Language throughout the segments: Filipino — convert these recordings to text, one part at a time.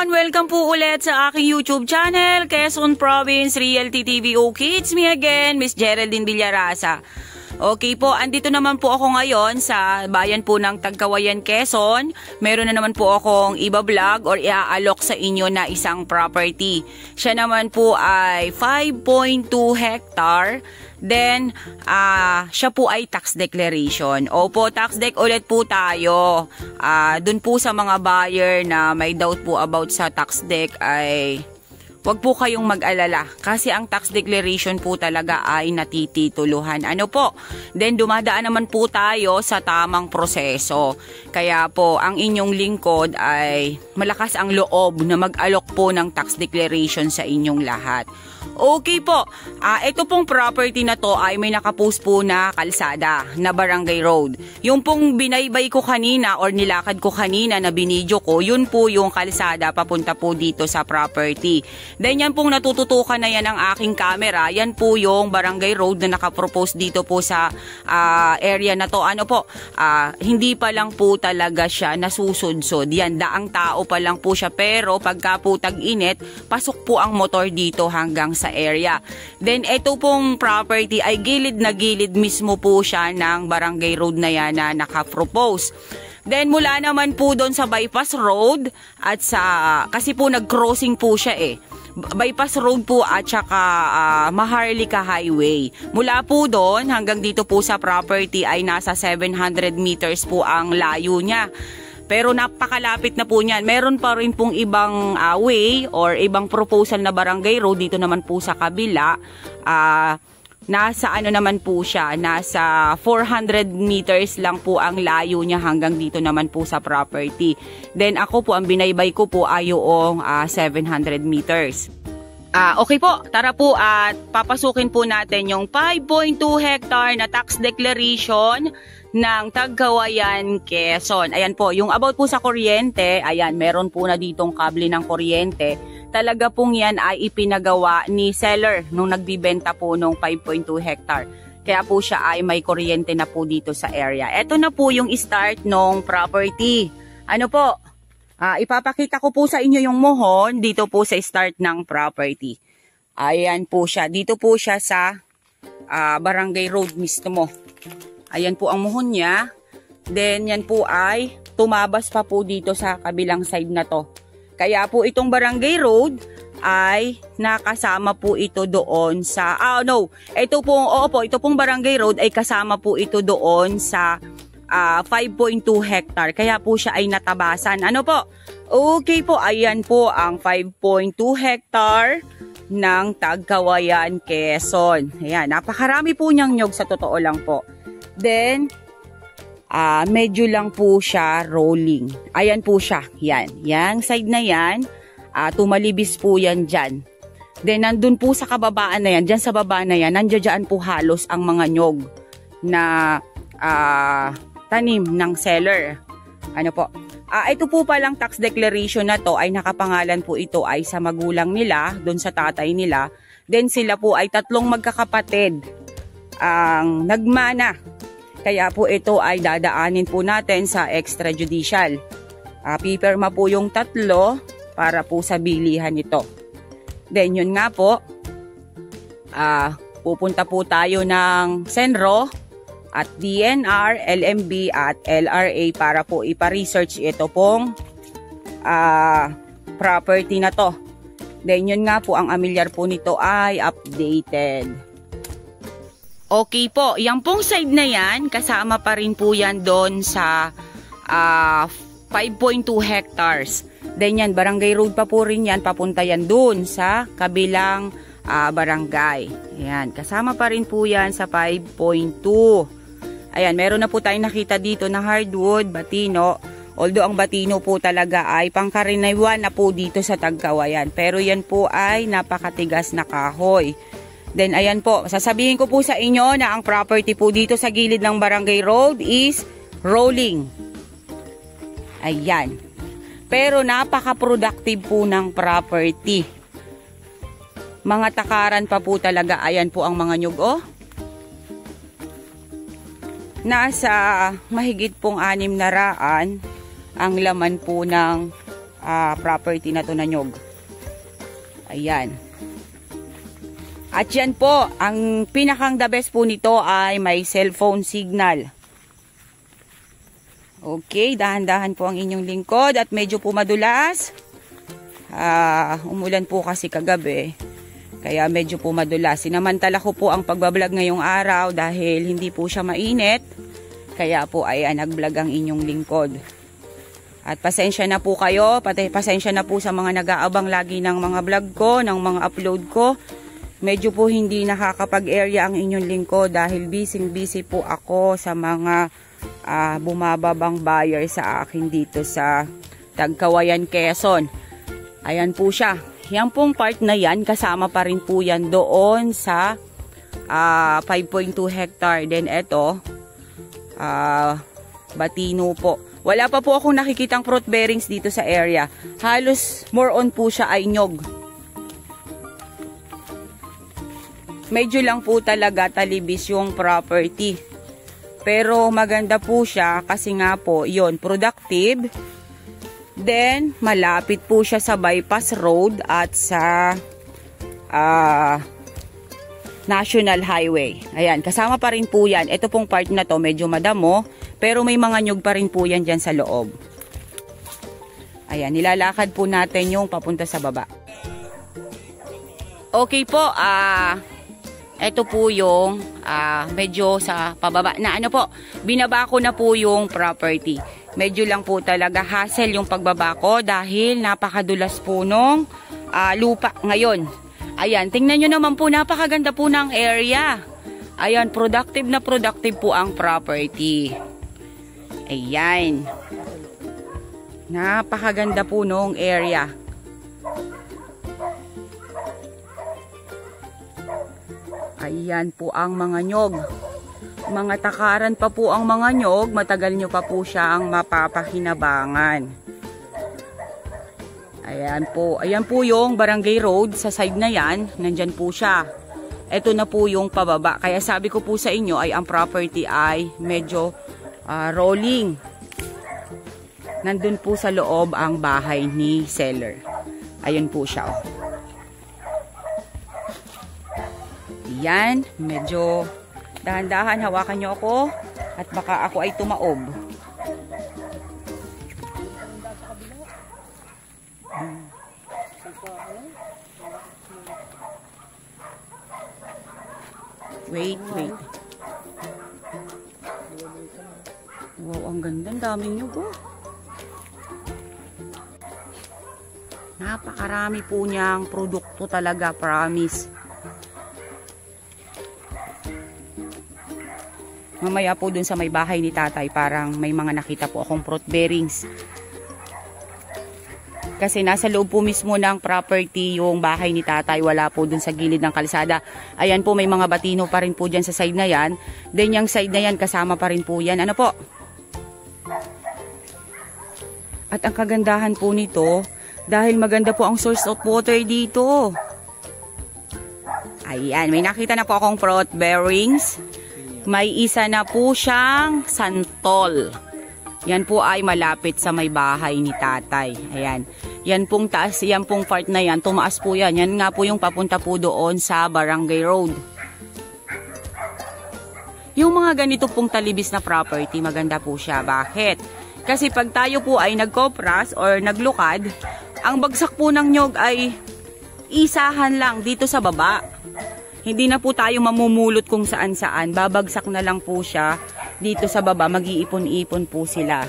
everyone! Welcome po ulit sa aking YouTube channel, Quezon Province Realty TV. Okay, it's me again, Miss Geraldine Villarasa. Okay po, andito naman po ako ngayon sa bayan po ng Tagkawayan, Quezon. Meron na naman po akong iba-vlog or iaalok sa inyo na isang property. Siya naman po ay 5.2 hectare. Then, siya po ay tax declaration. Opo, tax deck ulit po tayo. Dun po sa mga buyer na may doubt po about sa tax deck ay wag po kayong mag-alala. Kasi ang tax declaration po talaga ay natitituluhan. Ano po? Then, dumadaan naman po tayo sa tamang proseso. Kaya po, ang inyong lingkod ay malakas ang loob na mag-alok po ng tax declaration sa inyong lahat. Okay po, ito pong property na to ay may nakapost po na kalsada na Barangay Road. Yung pong binaybay ko kanina or nilakad ko kanina na binidyo ko, yun po yung kalsada papunta po dito sa property. Then yan pong natututukan na yan ng aking camera, yan po yung Barangay Road na nakapropose dito po sa area na to. Ano po, hindi pa lang po talaga siya nasusudsod. Yan, daang tao pa lang po siya, pero pagka po tag-init, pasok po ang motor dito hanggang sa area. Then, ito pong property ay gilid na gilid mismo po siya ng Barangay Road na yan na nakapropose. Then, mula naman po doon sa Bypass Road at kasi po nag-crossing po siya Bypass Road po at saka Maharlika Highway. Mula po doon hanggang dito po sa property ay nasa 700 meters po ang layo niya. Pero napakalapit na po niyan. Meron pa rin pong ibang way or ibang proposal na Barangay Road dito naman po sa kabila. Nasa naman po siya, nasa 400 meters lang po ang layo niya hanggang dito naman po sa property. Then ako po, ang binaybay ko po ay yung 700 meters. Okay po, tara po at papasukin po natin yung 5.2 hectare na tax declaration ng Tagkawayan, Quezon. Ayan po, yung about po sa kuryente, ayan, meron po na ditong kable ng kuryente. Talaga pong yan ay ipinagawa ni seller nung nagbibenta po nung 5.2 hectare. Kaya po siya ay may kuryente na po dito sa area. Ito na po yung start ng property. Ano po? Ipapakita ko po sa inyo yung mohon dito po sa start ng property. Ayan po siya. Dito po siya sa Barangay Road mismo. Ayan po ang mohon niya. Then yan po ay tumabas pa po dito sa kabilang side na to. Kaya po itong Barangay Road ay nakasama po ito doon sa ito pong Barangay Road ay kasama po ito doon sa 5.2 hectare. Kaya po siya ay natabasan. Ano po? Okay po, ayan po ang 5.2 hectare ng Tagkawayan, Quezon. Ayan, napakarami po niyang nyog sa totoo lang po. Then, medyo lang po siya rolling. Ayan po siya. Yan. Yang side na yan, tumalibis po yan dyan. Then, nandun po sa kababaan na yan, dyan sa baba na yan, nandiyan po halos ang mga nyog na tanim ng seller. Ano po? Ito po palang tax declaration na to ay nakapangalan po ito ay sa magulang nila, doon sa tatay nila. Then, sila po ay tatlong magkakapatid ang nagmana. Kaya po ito ay dadaanin po natin sa extrajudicial. Pipirma po yung tatlo para po sa bilihan ito. Then yun nga po, pupunta po tayo ng Senro at DNR, LMB at LRA para po ipa-research ito pong property na to. Then yun nga po, ang amilyar po nito ay updated. Okay po, yung pong side na yan, kasama pa rin po yan doon sa 5.2 hectares. Then yan, Barangay Road pa po rin yan, papunta yan doon sa kabilang barangay. Ayan, kasama pa rin po yan sa 5.2. Ayan, meron na po tayong nakita dito na hardwood, batino. Although ang batino po talaga ay pangkaraniwan na po dito sa Tagkawayan. Pero yan po ay napakatigas na kahoy. Then ayan po, sasabihin ko po sa inyo na ang property po dito sa gilid ng Barangay Road is rolling. Ayan. Pero napaka-productive po ng property. Mga takaran pa po talaga. Ayan po ang mga nyug. Nasa mahigit pong 600 ang laman po ng property na to na nyog. Ayan. At yan po, ang pinakang the best po nito ay may cellphone signal. Okay, dahan-dahan po ang inyong lingkod at medyo po madulas. Umulan po kasi kagabi, kaya medyo po madulas. Sinamantala ko po ang pagbablog ngayong araw dahil hindi po siya mainit. Kaya po ay nag-vlog ang inyong lingkod. At pasensya na po kayo, pasensya na po sa mga nag-aabang lagi ng mga vlog ko, ng mga upload ko. Medyo po hindi nakakapag-area ang inyong lingkod dahil busy po ako sa mga bumababang buyer sa akin dito sa Tagkawayan, Quezon. Ayan po siya. Yan pong part na yan, kasama pa rin po yan doon sa 5.2 hectare. Then eto, Batino po. Wala pa po akong nakikitang fruit bearings dito sa area. Halos more on po siya ay nyog. Medyo lang po talaga talibis yung property. Pero maganda po siya kasi nga po, yon productive. Then, malapit po siya sa bypass road at sa National Highway. Ayan, kasama pa rin po yan. Ito pong part na to, medyo madamo. Pero may mga nyug pa rin po yan dyan sa loob. Ayan, nilalakad po natin yung papunta sa baba. Okay po, ito po yung medyo sa pababa na po, binaba ko na po yung property. Medyo lang po talaga hassle yung pagbaba ko dahil napakadulas po nung lupa ngayon. Ayan, tingnan nyo naman po, napakaganda po ng area. Ayan, productive na productive po ang property. Ayan. Napakaganda po nung area. Ayan po ang mga nyog. Mga takaran pa po ang mga nyog. Matagal nyo pa po siyang mapapahinabangan. Ayan po. Ayan po yung barangay road sa side na yan. Nandyan po siya. Ito na po yung pababa. Kaya sabi ko po sa inyo ay ang property ay medyo rolling. Nandun po sa loob ang bahay ni seller. Ayan po siya. Yan, medyo dahan-dahan, hawakan nyo ako at baka ako ay tumaob. Wait. Wow, ang ganda, ang daming nyug oh. Napakarami po niyang produkto talaga, promise. Mamaya po dun sa may bahay ni tatay, parang may mga nakita po akong fruit bearings. Kasi nasa loob po mismo ng property yung bahay ni tatay, wala po dun sa gilid ng kalsada. Ayan po, may mga batino pa rin po dyan sa side na yan. Then yung side na yan, kasama pa rin po yan. Ano po? At ang kagandahan po nito, dahil maganda po ang source of water dito. Ayan, may nakita na po akong fruit bearings. May isa na po siyang santol. Yan po ay malapit sa may bahay ni tatay. Ayan. Yan pong taas, yan pong part na yan. Tumaas po yan. Yan nga po yung papunta po doon sa barangay road. Yung mga ganito pong talibis na property, maganda po siya. Bakit? Kasi pag tayo po ay nagkopras or naglukad, ang bagsak po ng nyog ay isahan lang dito sa baba. Hindi na po tayo mamumulot kung saan-saan. Babagsak na lang po siya dito sa baba. Mag-iipon-ipon po sila.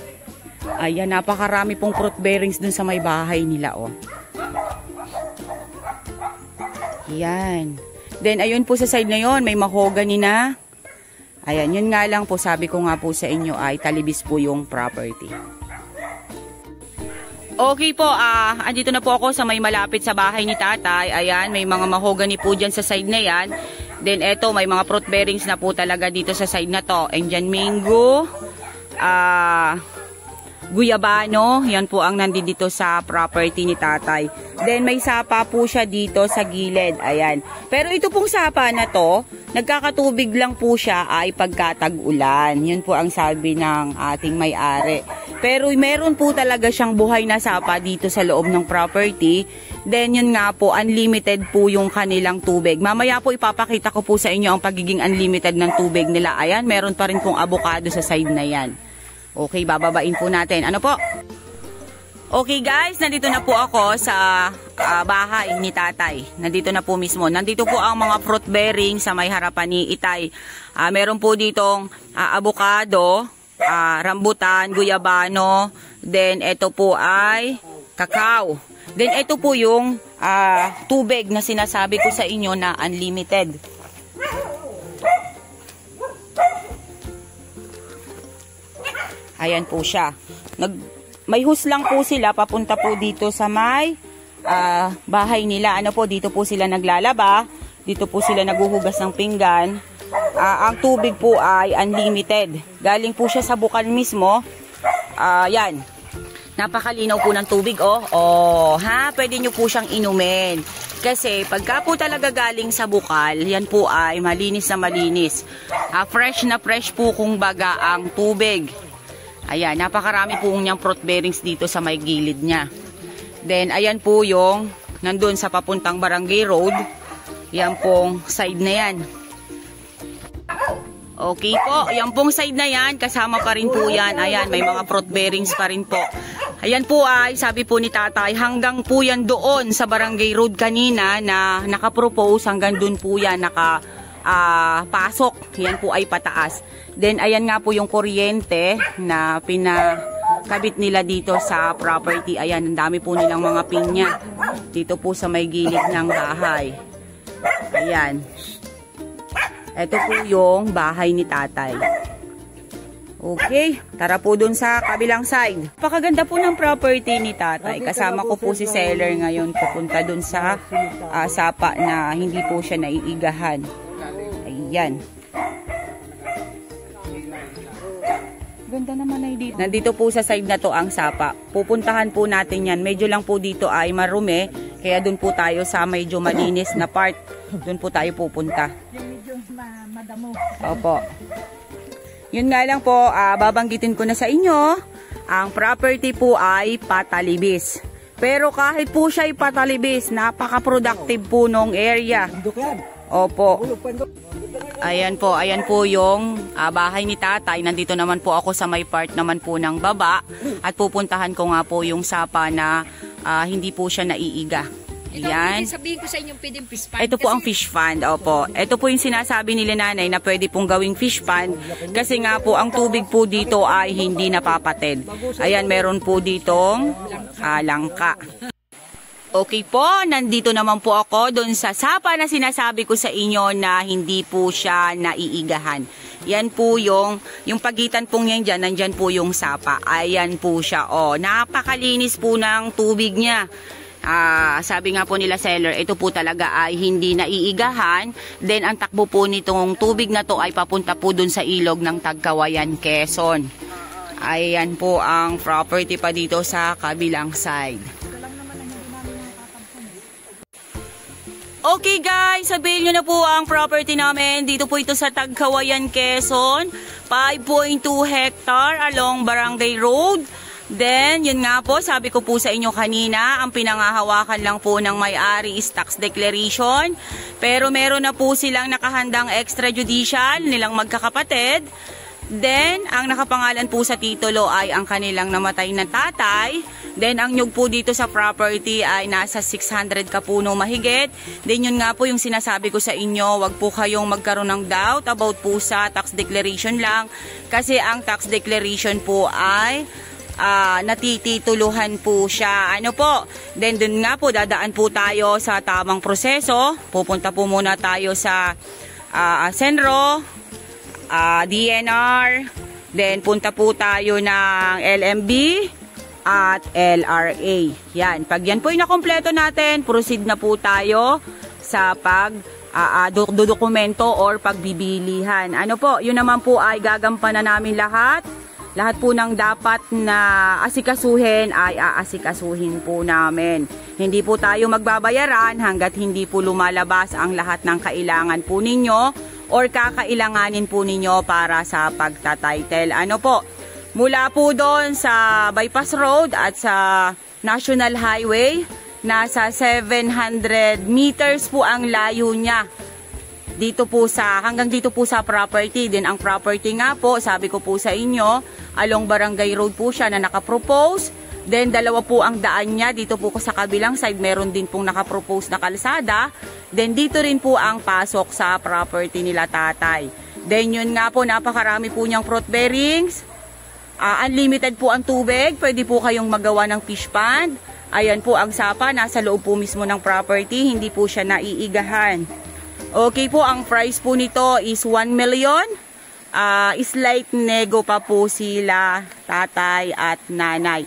Ayan, napakarami pong fruit bearings dun sa may bahay nila, oh. Yan. Then, ayun po sa side na yon, may mahogany na. Ayan, yun nga lang po, sabi ko nga po sa inyo ay talibis po yung property. Okay po, andito na po ako sa may malapit sa bahay ni tatay. Ayan, may mga mahogany po dyan sa side na yan. Then eto, may mga fruit bearings na po talaga dito sa side na to. And dyan mango, guyabano, yan po ang nandito sa property ni tatay. Then may sapa po siya dito sa gilid, ayan. Pero ito pong sapa na to, nagkakatubig lang po siya ay pagkatag-ulan. Yun po ang sabi ng ating may-ari. Pero meron po talaga siyang buhay na sapa dito sa loob ng property. Then yun nga po, unlimited po yung kanilang tubig. Mamaya po ipapakita ko po sa inyo ang pagiging unlimited ng tubig nila. Ayan, meron pa rin pong avocado sa side na yan. Okay, bababain po natin. Ano po? Okay guys, nandito na po ako sa bahay ni tatay. Nandito na po mismo. Nandito po ang mga fruit bearing sa may harapan ni Itay. Meron po ditong avocado, rambutan, guyabano, then ito po ay kakao. Then ito po yung tubig na sinasabi ko sa inyo na unlimited. Ayan po siya. May hose lang po sila papunta po dito sa may bahay nila. Ano po, dito po sila naglalaba. Dito po sila naguhugas ng pinggan. Ang tubig po ay unlimited. Galing po siya sa bukal mismo. Yan. Napakalinaw po ng tubig, oh. Oh, ha? Pwede nyo po siyang inumin. Kasi pagka po talaga galing sa bukal, yan po ay malinis na malinis. Fresh na fresh po kung baga ang tubig. Ayan, napakarami po niyang fruit bearings dito sa may gilid niya. Then, ayan po yung nandun sa papuntang Barangay Road. Yan pong side na yan. Okay po, yan pong side na yan. Kasama pa rin po yan. Ayan, may mga fruit bearings pa rin po. Ayan po ay, sabi po ni tatay, hanggang po yan doon sa Barangay Road kanina na nakapropose. Hanggang doon po yan pasok. Yan po ay pataas. Then, ayan nga po yung kuryente na pinakabit nila dito sa property. Ayan, ang dami po nilang mga pinya. Dito po sa may gilid ng bahay. Ayan. Ito po yung bahay ni tatay. Okay, tara po dun sa kabilang side. Napakaganda po ng property ni tatay. Kasama ko po si seller ngayon pupunta dun sa sapa na hindi po siya naiigahan. Ayan. Ganda naman ay dito. Nandito po sa side na to ang sapa. Pupuntahan po natin yan. Medyo lang po dito ay marumi. Kaya dun po tayo sa medyo malinis na part. Dun po tayo pupunta. Medyo madamo. Opo. Yun nga lang po, babanggitin ko na sa inyo. Ang property po ay patalibis. Pero kahit po siya ay patalibis, napaka-productive po nung area. Opo. Ayan po yung bahay ni tatay. Nandito naman po ako sa may part naman po ng baba. At pupuntahan ko nga po yung sapa na hindi po siya naiiga. Ayan. Sabihin ko sa inyo pwedeng fish pond. Ito po ang fish pond. Opo. Ito po yung sinasabi nila nanay na pwede pong gawing fish pond. Kasi nga po ang tubig po dito ay hindi napapatid. Ayan, meron po ditong langka. Okay po, nandito naman po ako doon sa sapa na sinasabi ko sa inyo na hindi po siya naiigahan. Yan po yung pagitan pong yan dyan, nandyan po yung sapa. Ayan po siya. Oh, napakalinis po ng tubig niya. Sabi nga po nila seller, ito po talaga ay hindi naiigahan. Then ang takbo po nitong tubig na to ay papunta po dun sa ilog ng Tagkawayan, Quezon. Ayan po ang property pa dito sa kabilang side. Okay guys, sabihin nyo na po ang property namin. Dito po ito sa Tagkawayan, Quezon. 5.2 hectare along Barangay Road. Then, yun nga po, sabi ko po sa inyo kanina, ang pinangahawakan lang po ng may-ari is tax declaration. Pero meron na po silang nakahandang extrajudicial nilang magkakapatid. Then, ang nakapangalan po sa titulo ay ang kanilang namatay na tatay. Then, ang nyug po dito sa property ay nasa 600 kapuno mahigit. Then, yun nga po yung sinasabi ko sa inyo, wag po kayong magkaroon ng doubt about po sa tax declaration lang. Kasi ang tax declaration po ay natitituluhan po siya. Ano po? Then dun nga po dadaan po tayo sa tamang proseso. Pupunta po muna tayo sa Senro, DNR, then punta po tayo ng LMB at LRA. Yan. Pag yan po yung nakompleto natin, proceed na po tayo sa dokumento or pagbibilihan. Ano po? Yun naman po ay gagampanan namin lahat. Lahat po ng dapat na asikasuhin ay aasikasuhin po namin. Hindi po tayo magbabayaran hanggat hindi po lumalabas ang lahat ng kailangan po ninyo or kakailanganin po ninyo para sa pagtatitle. Ano po? Mula po doon sa Bypass Road at sa National Highway, nasa 700 meters po ang layo niya. Hanggang dito po sa property. Then ang property nga po, sabi ko po sa inyo, along Barangay Road po siya na nakapropose. Then dalawa po ang daan niya. Dito po sa kabilang side, meron din pong nakapropose na kalsada. Then dito rin po ang pasok sa property nila tatay. Then yun nga po, napakarami po niyang fruit bearings. Unlimited po ang tubig. Pwede po kayong magawa ng fish pond. Ayan po ang sapa. Nasa loob po mismo ng property. Hindi po siya naiigahan. Okay po, ang price po nito is 1 million. Slight nego pa po sila, tatay at nanay.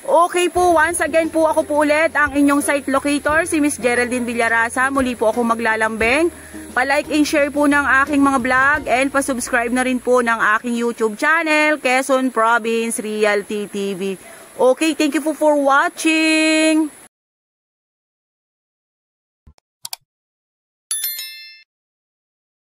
Okay po, once again po ako po ulit ang inyong site locator, si Miss Geraldine Villarasa. Muli po ako maglalambing. Pa-like and share po ng aking mga vlog and pa-subscribe na rin po ng aking YouTube channel, Quezon Province Realty TV. Okay, thank you po for watching.